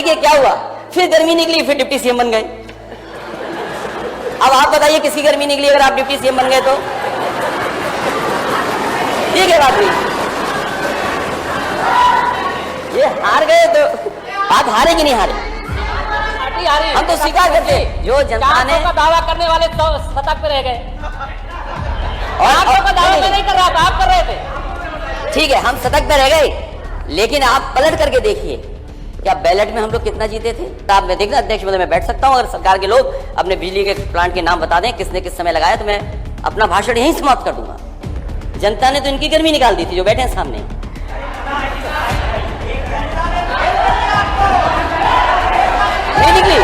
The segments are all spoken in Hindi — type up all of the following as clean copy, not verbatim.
ये क्या हुआ, फिर गर्मी निकली, फिर डिप्टी सीएम बन गए। अब आप बताइए किसकी गर्मी निकली अगर आप डिप्टी सीएम बन गए तो? ये क्या बात हुई? ये हार गए तो आप हारे कि नहीं हारे? हम तो स्वीकार करते जो जनता ने दावा करने वाले तो सतर्क पे रह गए और आपका दावा मैं नहीं कर रहा था, आप कर रहे थे। ठीक है, हम सतर्क पे रह गए, लेकिन आप पलट करके देखिए क्या बैलेट में हम लोग कितना जीते थे। आप मैं देखना अध्यक्ष महोदय मैं बैठ सकता हूं, अगर सरकार के लोग अपने बिजली के प्लांट के नाम बता दें किसने किस समय लगाया तो मैं अपना भाषण यहीं समाप्त कर दूंगा। जनता ने तो इनकी गर्मी निकाल दी थी जो बैठे हैं सामने। नहीं निकली,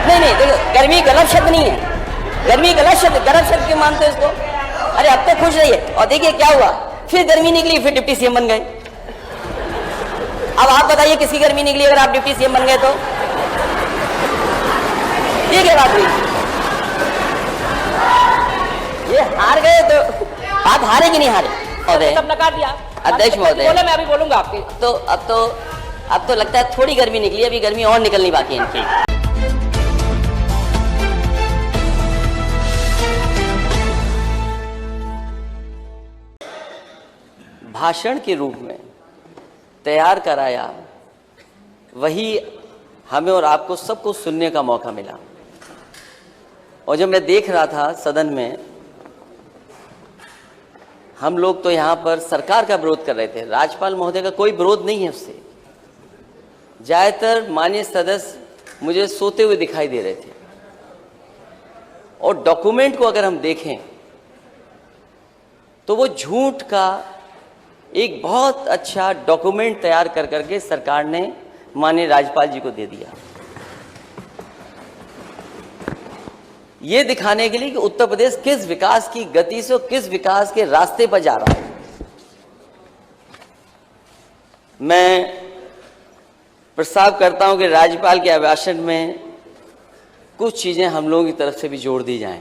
नहीं देखो गर्मी गलत शब्द नहीं है, गर्मी गलत शब्द, गलत शब्द क्यों मानते हो इसको? अरे अब तो खुश रहिए। और देखिए क्या हुआ, फिर गर्मी निकली, फिर डिप्टी सीएम बन गए। अब आप बताइए किसकी गर्मी निकली अगर आप डिप्टी सीएम बन गए तो? ये क्या बात हुई? ये हार गए तो आप हारे कि नहीं हारे? सब नकार दिया अध्यक्ष महोदय, बोले मैं अभी बोलूंगा आपके तो अब तो लगता है थोड़ी गर्मी निकली, अभी गर्मी और निकलनी बाकी है इनकी। भाषण के रूप में तैयार कराया, वही हमें और आपको सबको सुनने का मौका मिला। और जब मैं देख रहा था सदन में, हम लोग तो यहाँ पर सरकार का विरोध कर रहे थे, राज्यपाल महोदय का कोई विरोध नहीं है उससे। ज्यादातर माननीय सदस्य मुझे सोते हुए दिखाई दे रहे थे। और डॉक्यूमेंट को अगर हम देखें तो वो झूठ का एक बहुत अच्छा डॉक्यूमेंट तैयार कर करके सरकार ने माननीय राज्यपाल जी को दे दिया, ये दिखाने के लिए कि उत्तर प्रदेश किस विकास की गति से और किस विकास के रास्ते पर जा रहा है। मैं प्रस्ताव करता हूं कि राज्यपाल के अभिभाषण में कुछ चीजें हम लोगों की तरफ से भी जोड़ दी जाएं।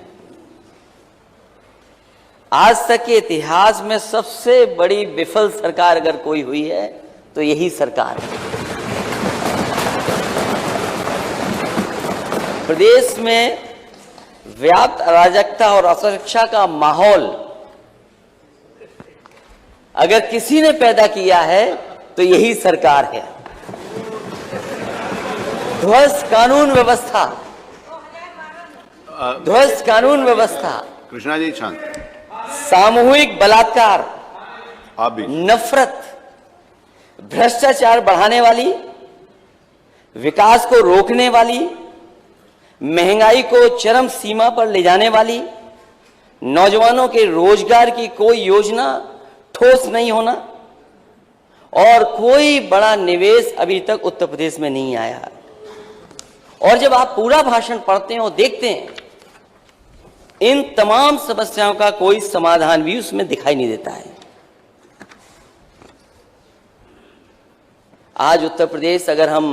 आज तक के इतिहास में सबसे बड़ी विफल सरकार अगर कोई हुई है तो यही सरकार है। प्रदेश में व्याप्त अराजकता और असुरक्षा का माहौल अगर किसी ने पैदा किया है तो यही सरकार है। ध्वस्त कानून व्यवस्था, ध्वस्त कानून व्यवस्था, कृष्णा जी शांत, सामूहिक बलात्कार, आप भी, नफरत, भ्रष्टाचार बढ़ाने वाली, विकास को रोकने वाली, महंगाई को चरम सीमा पर ले जाने वाली, नौजवानों के रोजगार की कोई योजना ठोस नहीं होना और कोई बड़ा निवेश अभी तक उत्तर प्रदेश में नहीं आया। और जब आप पूरा भाषण पढ़ते हैं और देखते हैं, इन तमाम समस्याओं का कोई समाधान भी उसमें दिखाई नहीं देता है। आज उत्तर प्रदेश अगर हम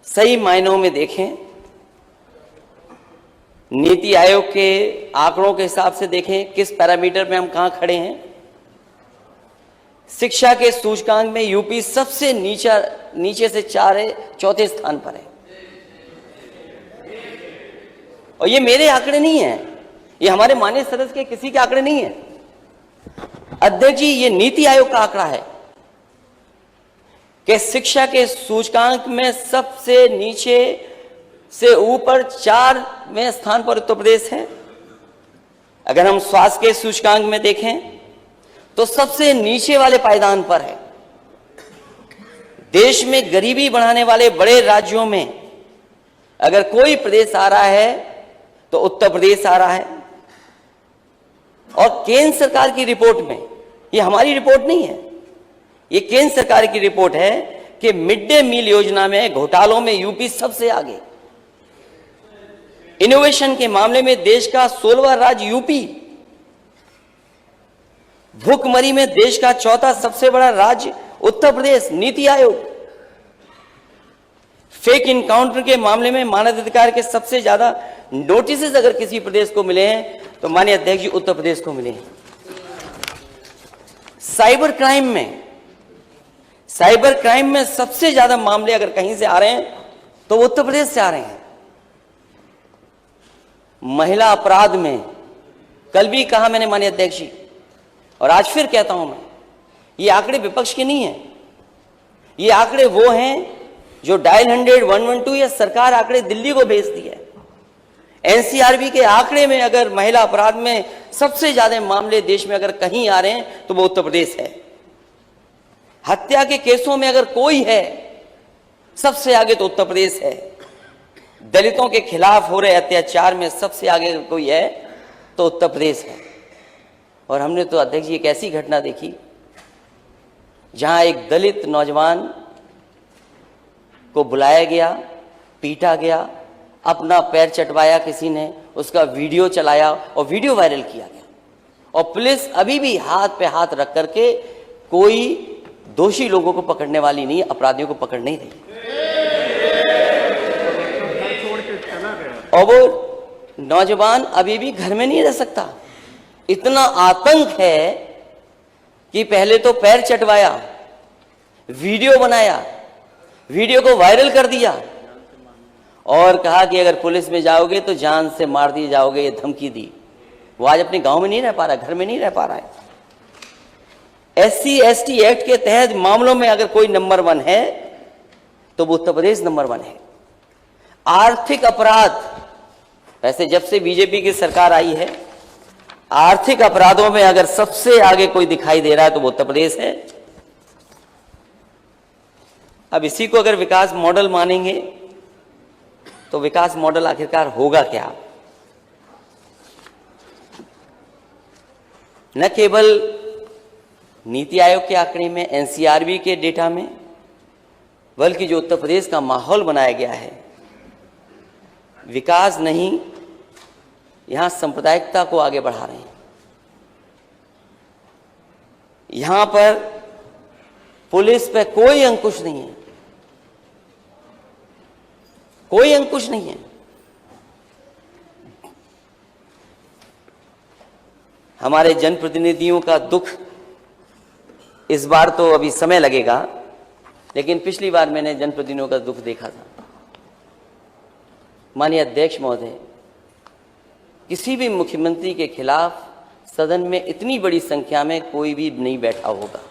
सही मायनों में देखें, नीति आयोग के आंकड़ों के हिसाब से देखें किस पैरामीटर में हम कहां खड़े हैं। शिक्षा के सूचकांक में यूपी सबसे नीचे से चौथे स्थान पर है। और ये मेरे आंकड़े नहीं हैं, ये हमारे माननीय सदस्य के किसी के आंकड़े नहीं हैं अध्यक्ष जी, ये नीति आयोग का आंकड़ा है कि शिक्षा के सूचकांक में सबसे नीचे से ऊपर 4वें स्थान पर उत्तर प्रदेश है। अगर हम स्वास्थ्य के सूचकांक में देखें तो सबसे नीचे वाले पायदान पर है। देश में गरीबी बढ़ाने वाले बड़े राज्यों में अगर कोई प्रदेश आ रहा है तो उत्तर प्रदेश आ रहा है। और केंद्र सरकार की रिपोर्ट में, ये हमारी रिपोर्ट नहीं है, ये केंद्र सरकार की रिपोर्ट है कि मिड डे मील योजना में घोटालों में यूपी सबसे आगे। इनोवेशन के मामले में देश का 16वां राज्य यूपी। भूखमरी में देश का चौथा सबसे बड़ा राज्य उत्तर प्रदेश। नीति आयोग। फेक इनकाउंटर के मामले में मानवाधिकार के सबसे ज्यादा नोटिस अगर किसी प्रदेश को मिले हैं तो माननीय अध्यक्ष जी उत्तर प्रदेश को मिले हैं। साइबर क्राइम में साइबर क्राइम में सबसे ज्यादा मामले अगर कहीं से आ रहे हैं तो वो उत्तर प्रदेश से आ रहे हैं। महिला अपराध में कल भी कहा मैंने माननीय अध्यक्ष जी, और आज फिर कहता हूं मैं, ये आंकड़े विपक्ष के नहीं है, ये आंकड़े वो हैं जो डायल 100 112 या सरकार आंकड़े दिल्ली को भेजती है। एनसीआरबी के आंकड़े में अगर महिला अपराध में सबसे ज्यादा मामले देश में अगर कहीं आ रहे हैं तो वो उत्तर प्रदेश है। हत्या के केसों में अगर कोई है सबसे आगे तो उत्तर प्रदेश है। दलितों के खिलाफ हो रहे अत्याचार में सबसे आगे अगर कोई है तो उत्तर प्रदेश है। और हमने तो अध्यक्ष जी एक ऐसी घटना देखी जहां एक दलित नौजवान को बुलाया गया, पीटा गया, अपना पैर चटवाया किसी ने, उसका वीडियो चलाया और वीडियो वायरल किया गया, और पुलिस अभी भी हाथ पे हाथ रख करके कोई दोषी लोगों को पकड़ने वाली नहीं, अपराधियों को पकड़ नहीं रही। और वो नौजवान अभी भी घर में नहीं रह सकता, इतना आतंक है कि पहले तो पैर चटवाया, वीडियो बनाया, वीडियो को वायरल कर दिया और कहा कि अगर पुलिस में जाओगे तो जान से मार दिए जाओगे, ये धमकी दी। वो आज अपने गांव में नहीं रह पा रहा, घर में नहीं रह पा रहा है। SC/ST एक्ट के तहत मामलों में अगर कोई नंबर 1 है तो वो उत्तर प्रदेश नंबर 1 है। आर्थिक अपराध, वैसे जब से बीजेपी की सरकार आई है, आर्थिक अपराधों में अगर सबसे आगे कोई दिखाई दे रहा है तो वो उत्तर प्रदेश है। अब इसी को अगर विकास मॉडल मानेंगे तो विकास मॉडल आखिरकार होगा क्या? न केवल नीति आयोग के आंकड़े में, एनसीआरबी के डेटा में, बल्कि जो उत्तर प्रदेश का माहौल बनाया गया है, विकास नहीं, यहां सांप्रदायिकता को आगे बढ़ा रहे हैं। यहां पर पुलिस पे कोई अंकुश नहीं है, कोई अंकुश नहीं है। हमारे जनप्रतिनिधियों का दुख इस बार तो अभी समय लगेगा, लेकिन पिछली बार मैंने जनप्रतिनिधियों का दुख देखा था। माननीय अध्यक्ष महोदय, किसी भी मुख्यमंत्री के खिलाफ सदन में इतनी बड़ी संख्या में कोई भी नहीं बैठा होगा।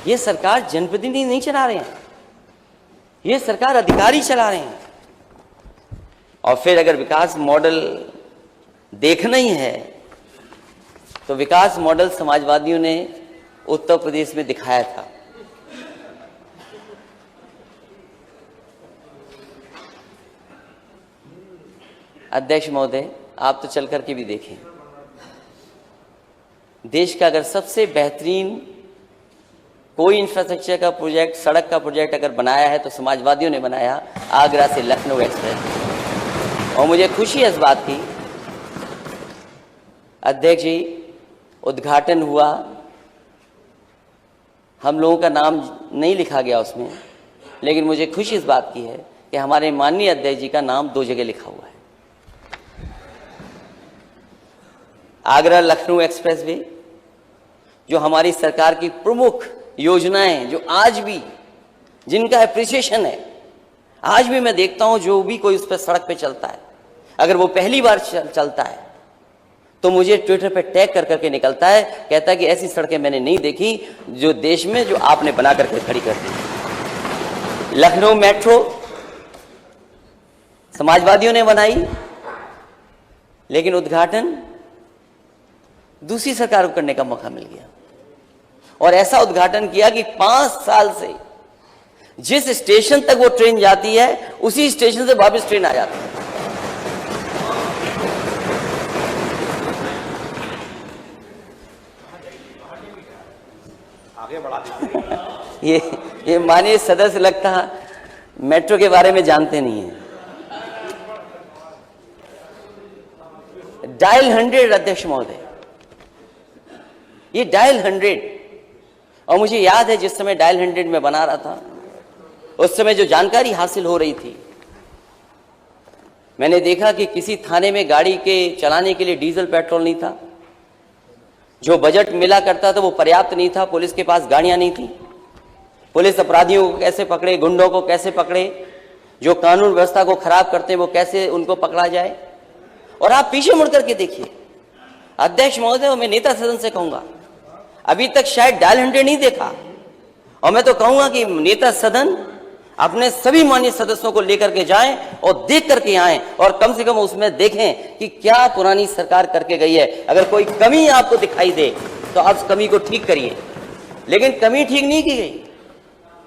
ये सरकार जनप्रतिनिधि नहीं चला रहे हैं, ये सरकार अधिकारी चला रहे हैं। और फिर अगर विकास मॉडल देखना ही है तो विकास मॉडल समाजवादियों ने उत्तर प्रदेश में दिखाया था। अध्यक्ष महोदय, आप तो चल करके भी देखें, देश का अगर सबसे बेहतरीन कोई इंफ्रास्ट्रक्चर का प्रोजेक्ट, सड़क का प्रोजेक्ट अगर बनाया है तो समाजवादियों ने बनाया, आगरा से लखनऊ एक्सप्रेस। और मुझे खुशी है इस बात की, अध्यक्ष जी, उद्घाटन हुआ, हम लोगों का नाम नहीं लिखा गया उसमें, लेकिन मुझे खुशी इस बात की है कि हमारे माननीय अध्यक्ष जी का नाम 2 जगह लिखा हुआ है। आगरा लखनऊ एक्सप्रेसवे, जो हमारी सरकार की प्रमुख योजनाएं, जो आज भी जिनका एप्रिसिएशन है, आज भी मैं देखता हूं जो भी कोई उस पर सड़क पे चलता है, अगर वो पहली बार चलता है तो मुझे ट्विटर पे टैग कर करके निकलता है, कहता है कि ऐसी सड़कें मैंने नहीं देखी जो देश में, जो आपने बना करके खड़ी कर दी। लखनऊ मेट्रो समाजवादियों ने बनाई, लेकिन उद्घाटन दूसरी सरकार को करने का मौका मिल गया। और ऐसा उद्घाटन किया कि 5 साल से जिस स्टेशन तक वो ट्रेन जाती है उसी स्टेशन से वापस ट्रेन आ जाती है। आगे बढ़ा ये माननीय सदस्य लगता मेट्रो के बारे में जानते नहीं है। डायल 100 अध्यक्ष महोदय, ये डायल 100, और मुझे याद है जिस समय डायल 100 में बना रहा था, उस समय जो जानकारी हासिल हो रही थी, मैंने देखा कि किसी थाने में गाड़ी के चलाने के लिए डीजल पेट्रोल नहीं था, जो बजट मिला करता था वो पर्याप्त नहीं था, पुलिस के पास गाड़ियां नहीं थी, पुलिस अपराधियों को कैसे पकड़े, गुंडों को कैसे पकड़े, जो कानून व्यवस्था को खराब करते हैं वो कैसे उनको पकड़ा जाए। और आप पीछे मुड़ करके देखिए, अध्यक्ष महोदय, मैं नेता सदन से कहूंगा, अभी तक शायद डायल 100 नहीं देखा, और मैं तो कहूंगा कि नेता सदन अपने सभी माननीय सदस्यों को लेकर के जाएं और देख करके आएं, और कम से कम उसमें देखें कि क्या पुरानी सरकार करके गई है। अगर कोई कमी आपको दिखाई दे तो आप उस कमी को ठीक करिए, लेकिन कमी ठीक नहीं की गई,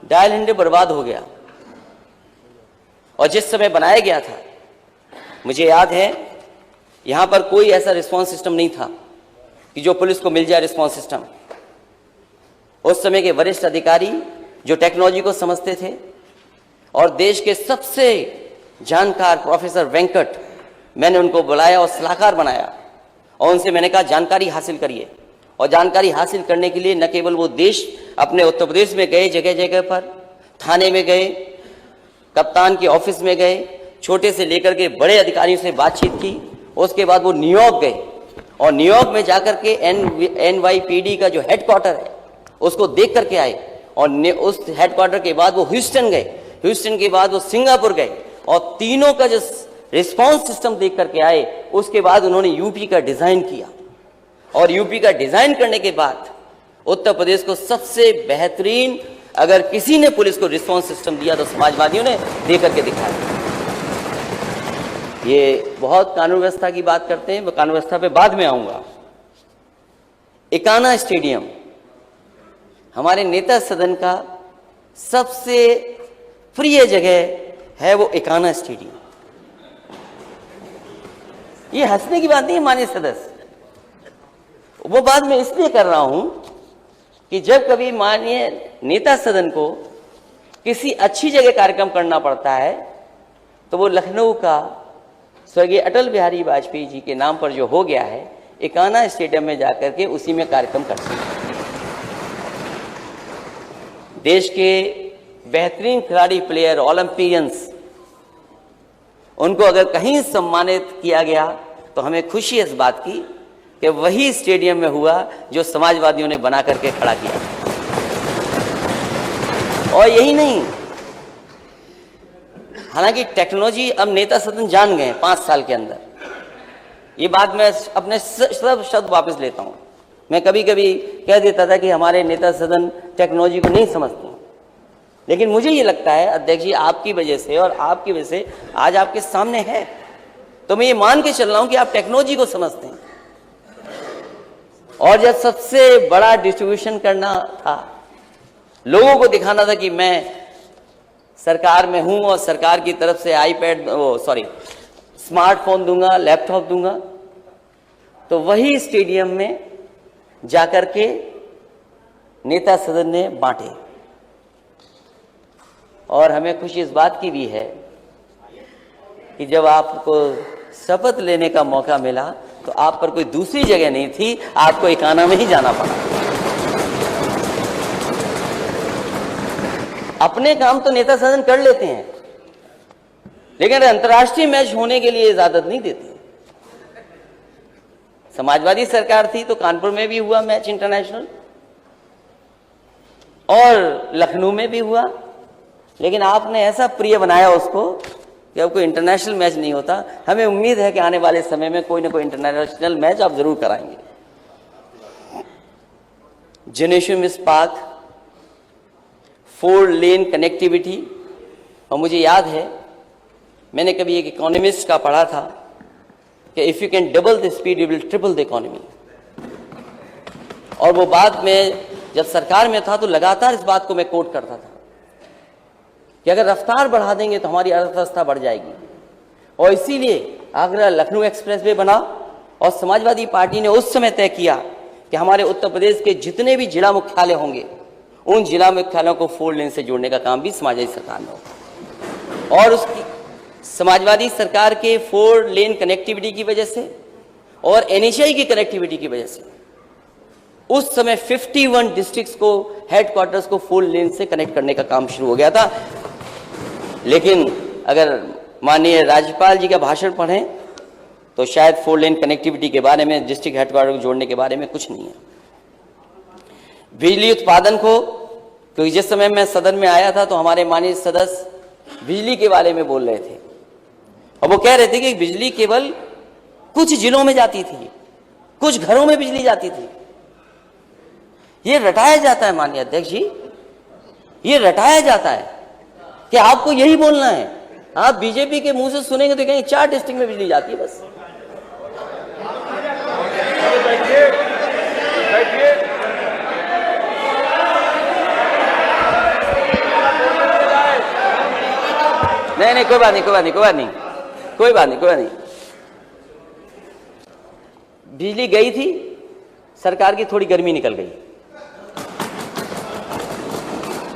डायल 100 बर्बाद हो गया। और जिस समय बनाया गया था, मुझे याद है, यहां पर कोई ऐसा रिस्पांस सिस्टम नहीं था कि जो पुलिस को मिल जाए रिस्पांस सिस्टम। उस समय के वरिष्ठ अधिकारी जो टेक्नोलॉजी को समझते थे, और देश के सबसे जानकार प्रोफेसर वेंकट, मैंने उनको बुलाया और सलाहकार बनाया, और उनसे मैंने कहा जानकारी हासिल करिए। और जानकारी हासिल करने के लिए न केवल वो देश, अपने उत्तर प्रदेश में गए, जगह जगह पर, थाने में गए, कप्तान के ऑफिस में गए, छोटे से लेकर के बड़े अधिकारियों से बातचीत की। उसके बाद वो न्यूयॉर्क गए, और न्यूयॉर्क में जाकर के NYPD का जो हेडक्वार्टर है उसको देख करके आए, और उस हेडक्वार्टर के बाद वो ह्यूस्टन गए, ह्यूस्टन के बाद वो सिंगापुर गए, और तीनों का जो रिस्पांस सिस्टम देख करके आए। उसके बाद उन्होंने यूपी का डिजाइन किया, और यूपी का डिजाइन करने के बाद उत्तर प्रदेश को सबसे बेहतरीन, अगर किसी ने पुलिस को रिस्पांस सिस्टम दिया तो समाजवादियों ने दे करके दिखाया। ये बहुत कानून व्यवस्था की बात करते हैं, मैं कानून व्यवस्था पे बाद में आऊंगा। इकाना स्टेडियम, हमारे नेता सदन का सबसे प्रिय जगह है वो इकाना स्टेडियम। ये हंसने की बात नहीं है माननीय सदस्य, वो बात मैं इसलिए कर रहा हूं कि जब कभी माननीय नेता सदन को किसी अच्छी जगह कार्यक्रम करना पड़ता है तो वो लखनऊ का स्वर्गीय अटल बिहारी वाजपेयी जी के नाम पर जो हो गया है, इकाना स्टेडियम में जाकर के उसी में कार्यक्रम करते हैं। देश के बेहतरीन खिलाड़ी, प्लेयर, ओलंपियंस, उनको अगर कहीं सम्मानित किया गया तो हमें खुशी है इस बात की कि वही स्टेडियम में हुआ जो समाजवादियों ने बना करके खड़ा किया। और यही नहीं, हालांकि टेक्नोलॉजी अब नेता सदन जान गए 5 साल के अंदर, ये बात मैं अपने सब शब्द वापस लेता हूं। मैं कभी कभी कह देता था कि हमारे नेता सदन टेक्नोलॉजी को नहीं समझते, लेकिन मुझे ये लगता है अध्यक्ष जी, आपकी वजह से और आपकी वजह से आज आपके सामने है, तो मैं ये मान के चल रहा हूं कि आप टेक्नोलॉजी को समझते हैं। और जब सबसे बड़ा डिस्ट्रीब्यूशन करना था, लोगों को दिखाना था कि मैं सरकार में हूं और सरकार की तरफ से स्मार्टफोन दूंगा, लैपटॉप दूंगा, तो वही स्टेडियम में जाकर के नेता सदन ने बांटे। और हमें खुशी इस बात की भी है कि जब आपको शपथ लेने का मौका मिला तो आप पर कोई दूसरी जगह नहीं थी, आपको इकाना में ही जाना पड़ा। अपने काम तो नेता सदन कर लेते हैं, लेकिन अंतर्राष्ट्रीय मैच होने के लिए इजाजत नहीं देते। समाजवादी सरकार थी तो कानपुर में भी हुआ मैच इंटरनेशनल, और लखनऊ में भी हुआ, लेकिन आपने ऐसा प्रिय बनाया उसको कि अब कोई इंटरनेशनल मैच नहीं होता। हमें उम्मीद है कि आने वाले समय में कोई ना कोई इंटरनेशनल मैच आप जरूर कराएंगे। जिनेश्वर मिस पार्क, 4 लेन कनेक्टिविटी, और मुझे याद है मैंने कभी एक इकोनॉमिस्ट का पढ़ा था कि if you can double the speed you will triple the economy. और वो बात में जब सरकार में था तो लगातार इस बात को मैं कोट करता था कि अगर रफ्तार बढ़ा देंगे तो हमारी अर्थव्यवस्था बढ़ जाएगी। और इसीलिए आगरा लखनऊ एक्सप्रेस वे बना, और समाजवादी पार्टी ने उस समय तय किया कि हमारे उत्तर प्रदेश के जितने भी जिला मुख्यालय होंगे उन जिला मुख्यालयों को 4 लेन से जोड़ने का काम भी समाजवादी सरकार ने होगा। और उसकी समाजवादी सरकार के 4 लेन कनेक्टिविटी की वजह से और NHAI की कनेक्टिविटी की वजह से उस समय 51 डिस्ट्रिक्ट्स को, हेडक्वार्टर्स को 4 लेन से कनेक्ट करने का काम शुरू हो गया था। लेकिन अगर माननीय राज्यपाल जी का भाषण पढ़ें तो शायद 4 लेन कनेक्टिविटी के बारे में, डिस्ट्रिक्ट हेडक्वार्टर को जोड़ने के बारे में कुछ नहीं है। बिजली उत्पादन को, क्योंकि जिस समय मैं सदन में आया था तो हमारे माननीय सदस्य बिजली के बारे में बोल रहे थे और वो कह रहे थे कि बिजली केवल कुछ जिलों में जाती थी, कुछ घरों में बिजली जाती थी। ये रटाया जाता है माननीय अध्यक्ष जी, ये रटाया जाता है कि आपको यही बोलना है। आप बीजेपी के मुंह से सुनेंगे तो कहेंगे 4 डिस्ट्रिक्ट में बिजली जाती है बस। नहीं, कोई बात नहीं। बिजली गई थी, सरकार की थोड़ी गर्मी निकल गई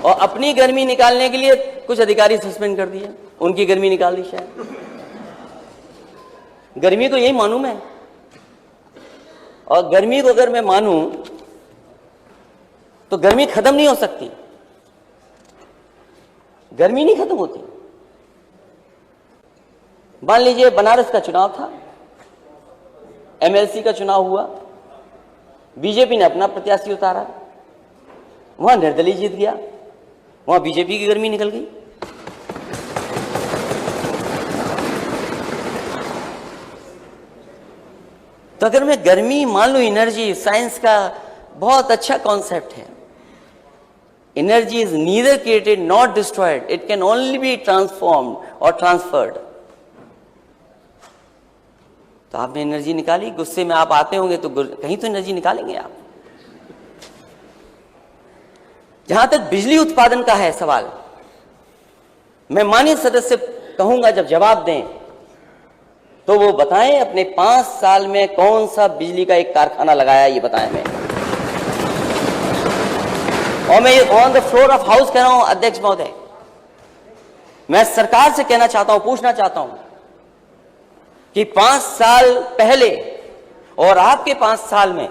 और अपनी गर्मी निकालने के लिए कुछ अधिकारी सस्पेंड कर दिए, उनकी गर्मी निकाल दी। शायद गर्मी को यही मानूं मैं, और गर्मी को अगर मैं मानूं तो गर्मी खत्म नहीं हो सकती, गर्मी नहीं खत्म होती। मान लीजिए बनारस का चुनाव था, एमएलसी का चुनाव हुआ, बीजेपी ने अपना प्रत्याशी उतारा, वहां निर्दलीय जीत गया, वहां बीजेपी की गर्मी निकल गई। तो अगर मैं गर्मी मान लूं, एनर्जी साइंस का बहुत अच्छा कॉन्सेप्ट है। Energy is neither created not destroyed, it can only be transformed और ट्रांसफर्ड। तो आपने एनर्जी निकाली, गुस्से में आप आते होंगे तो कहीं तो एनर्जी निकालेंगे आप। जहां तक बिजली उत्पादन का है सवाल, मैं माननीय सदस्य कहूंगा जब जवाब दें तो वो बताएं अपने 5 साल में कौन सा बिजली का एक कारखाना लगाया, ये बताएं। और मैं ये on the floor of house कह रहा हूं अध्यक्ष महोदय, मैं सरकार से कहना चाहता हूं, पूछना चाहता हूं कि 5 साल पहले और आपके 5 साल में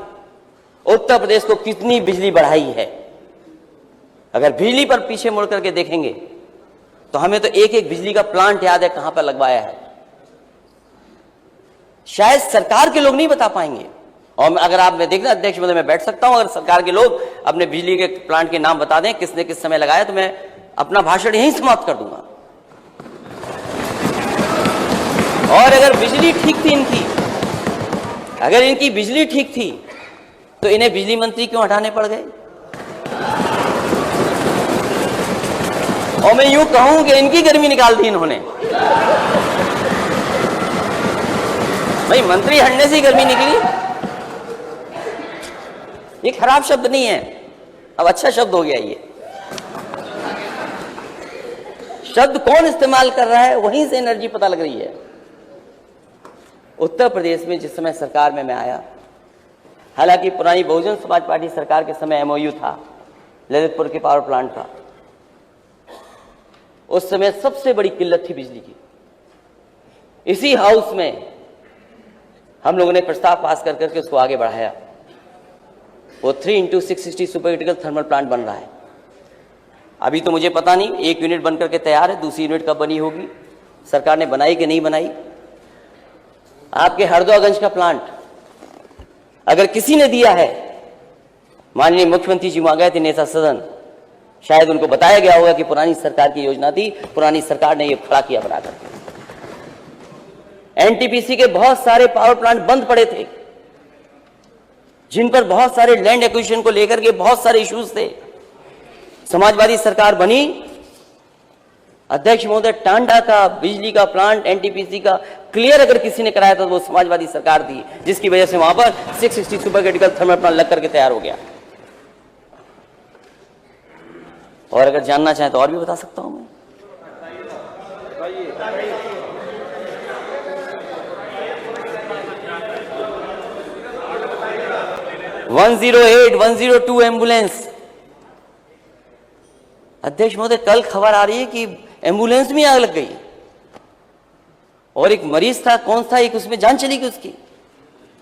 उत्तर प्रदेश को कितनी बिजली बढ़ाई है। अगर बिजली पर पीछे मुड़ करके देखेंगे तो हमें तो एक एक बिजली का प्लांट याद है कहां पर लगवाया है, शायद सरकार के लोग नहीं बता पाएंगे। और अगर आप मैं देखना अध्यक्ष महोदय, मैं बैठ सकता हूं, अगर सरकार के लोग अपने बिजली के प्लांट के नाम बता दें किसने किस समय लगाया, तो मैं अपना भाषण यहीं समाप्त कर दूंगा। और अगर बिजली ठीक थी इनकी, अगर इनकी बिजली ठीक थी तो इन्हें बिजली मंत्री क्यों हटाने पड़ गए। और मैं यूं कहूं कि इनकी गर्मी निकाल दी इन्होंने, भाई मंत्री हटने से ही गर्मी निकली। ये खराब शब्द नहीं है, अब अच्छा शब्द हो गया। ये शब्द कौन इस्तेमाल कर रहा है, वहीं से एनर्जी पता लग रही है। उत्तर प्रदेश में जिस समय सरकार में मैं आया, हालांकि पुरानी बहुजन समाज पार्टी सरकार के समय एमओयू था ललितपुर के पावर प्लांट का, उस समय सबसे बड़ी किल्लत थी बिजली की। इसी हाउस में हम लोगों ने प्रस्ताव पास कर करके उसको आगे बढ़ाया। वो 3x660 super critical thermal plant बन रहा है। अभी तो मुझे पता नहीं, 1 यूनिट बन करके तैयार है, दूसरी यूनिट कब बनी होगी, सरकार ने बनाई कि नहीं बनाई। आपके हरदोगंज का प्लांट अगर किसी ने दिया है, माननीय मुख्यमंत्री जी वहां गए थे नेता सदन, शायद उनको बताया गया होगा कि पुरानी सरकार की योजना थी, पुरानी सरकार ने ये खड़ा किया बनाकर। एनटीपीसी के बहुत सारे पावर प्लांट बंद पड़े थे, जिन पर बहुत सारे लैंड एक्विजिशन को लेकर के बहुत सारे इश्यूज थे। समाजवादी सरकार बनी, अध्यक्ष महोदय टांडा का बिजली का प्लांट एनटीपीसी का क्लियर अगर किसी ने कराया था तो वो समाजवादी सरकार थी, जिसकी वजह से वहां पर 660 सुपर क्रिटिकल थर्मल प्लांट लग करके तैयार हो गया। और अगर जानना चाहें तो और भी बता सकता हूं मैं। (108) 102 एम्बुलेंस, अध्यक्ष महोदय कल खबर आ रही है कि एम्बुलेंस में आग लग गई और एक मरीज था, कौन था एक, उसमें जान चली गई उसकी।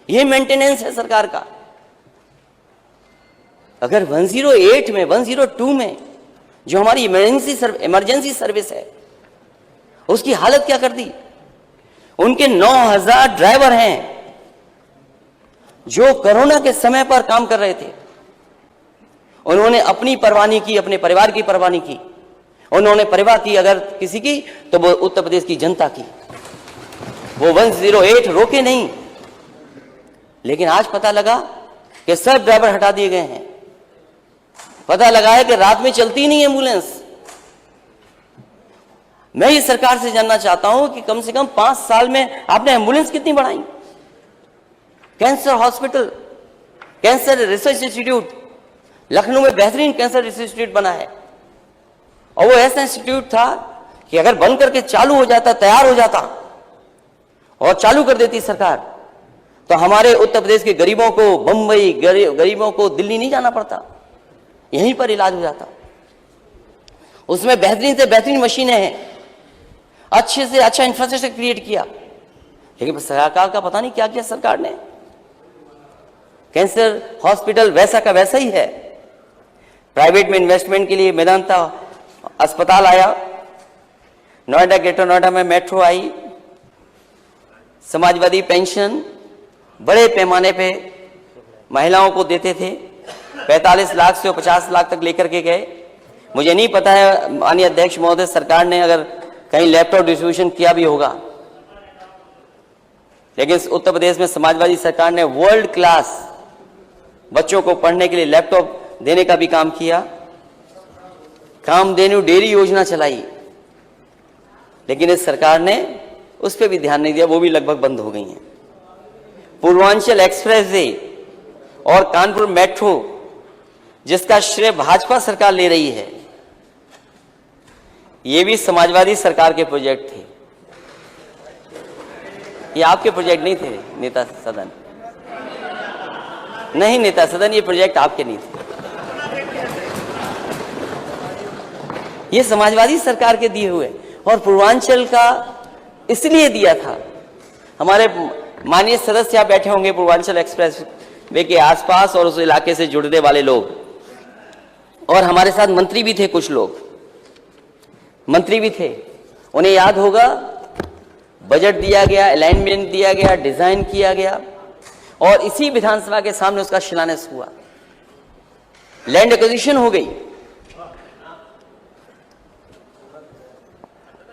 ये मेंटेनेंस है सरकार का। अगर 108 में 102 में जो हमारी इमरजेंसी सर्विस है उसकी हालत क्या कर दी। उनके 9,000 ड्राइवर हैं जो कोरोना के समय पर काम कर रहे थे। उन्होंने अपनी परवाह नहीं की, अपने परिवार की परवाह नहीं की। उन्होंने परवाह की अगर किसी की तो वो उत्तर प्रदेश की जनता की। वो 108 रोके नहीं, लेकिन आज पता लगा कि सब ड्राइवर हटा दिए गए हैं। पता लगा है कि रात में चलती नहीं एम्बुलेंस। मैं ये सरकार से जानना चाहता हूं कि कम से कम 5 साल में आपने एम्बुलेंस कितनी बढ़ाई? Cancer hospital, cancer research institute, Lucknow में बेहतरीन कैंसर रिसर्च इंस्टीट्यूट बना है। और वो ऐसा इंस्टीट्यूट था कि अगर बंद करके चालू हो जाता, तैयार हो जाता और चालू कर देती सरकार, तो हमारे उत्तर प्रदेश के गरीबों को बंबई, गरीबों को दिल्ली नहीं जाना पड़ता, यहीं पर इलाज हो जाता। उसमें बेहतरीन से बेहतरीन मशीनें हैं, अच्छे से अच्छा इंफ्रास्ट्रक्चर क्रिएट किया। लेकिन सरकार का पता नहीं क्या किया सरकार ने। कैंसर हॉस्पिटल वैसा का वैसा ही है। प्राइवेट में इन्वेस्टमेंट के लिए मेदांता अस्पताल आया, नोएडा, ग्रेटर नोएडा में मेट्रो आई, समाजवादी पेंशन बड़े पैमाने पे महिलाओं को देते थे। 45 लाख से 50 लाख तक लेकर के गए। मुझे नहीं पता है माननीय अध्यक्ष महोदय, सरकार ने अगर कहीं लैपटॉप डिस्ट्रीब्यूशन किया भी होगा, लेकिन उत्तर प्रदेश में समाजवादी सरकार ने वर्ल्ड क्लास बच्चों को पढ़ने के लिए लैपटॉप देने का भी काम किया। कामधेनु डेयरी योजना चलाई, लेकिन इस सरकार ने उस पर भी ध्यान नहीं दिया, वो भी लगभग बंद हो गई हैं। पूर्वांचल एक्सप्रेसवे और कानपुर मेट्रो, जिसका श्रेय भाजपा सरकार ले रही है, ये भी समाजवादी सरकार के प्रोजेक्ट थे। ये आपके प्रोजेक्ट नहीं थे नेता सदन, नहीं नेता सदन, ये प्रोजेक्ट आपके नहीं थे, ये समाजवादी सरकार के दिए हुए। और पूर्वांचल का इसलिए दिया था, हमारे माननीय सदस्य यहाँ बैठे होंगे पूर्वांचल एक्सप्रेस वे के आसपास और उस इलाके से जुड़ने वाले लोग, और हमारे साथ मंत्री भी थे, कुछ लोग मंत्री भी थे। उन्हें याद होगा बजट दिया गया, अलाइनमेंट दिया गया, डिजाइन किया गया और इसी विधानसभा के सामने उसका शिलान्यास हुआ। लैंड एक्विजिशन हो गई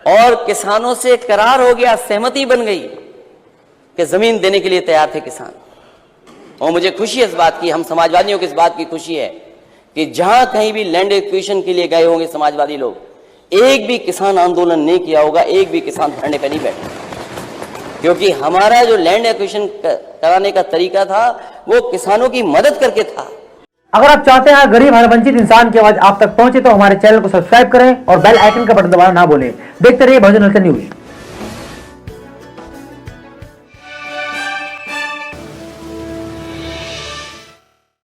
और किसानों से करार हो गया, सहमति बन गई कि जमीन देने के लिए तैयार थे किसान। और मुझे खुशी है इस बात की, हम समाजवादियों को इस बात की खुशी है कि जहां कहीं भी लैंड एक्विजिशन के लिए गए होंगे समाजवादी लोग, एक भी किसान आंदोलन नहीं किया होगा, एक भी किसान धरने पर नहीं बैठा, क्योंकि हमारा जो लैंड एक्विजिशन कराने का तरीका था वो किसानों की मदद करके था। अगर आप चाहते हैं गरीब हर वंचित इंसान की आवाज आप तक पहुंचे तो हमारे चैनल को सब्सक्राइब करें और बेल आइकन का बटन दबाना ना भूलें। देखते रहिए बहुजन न्यूज।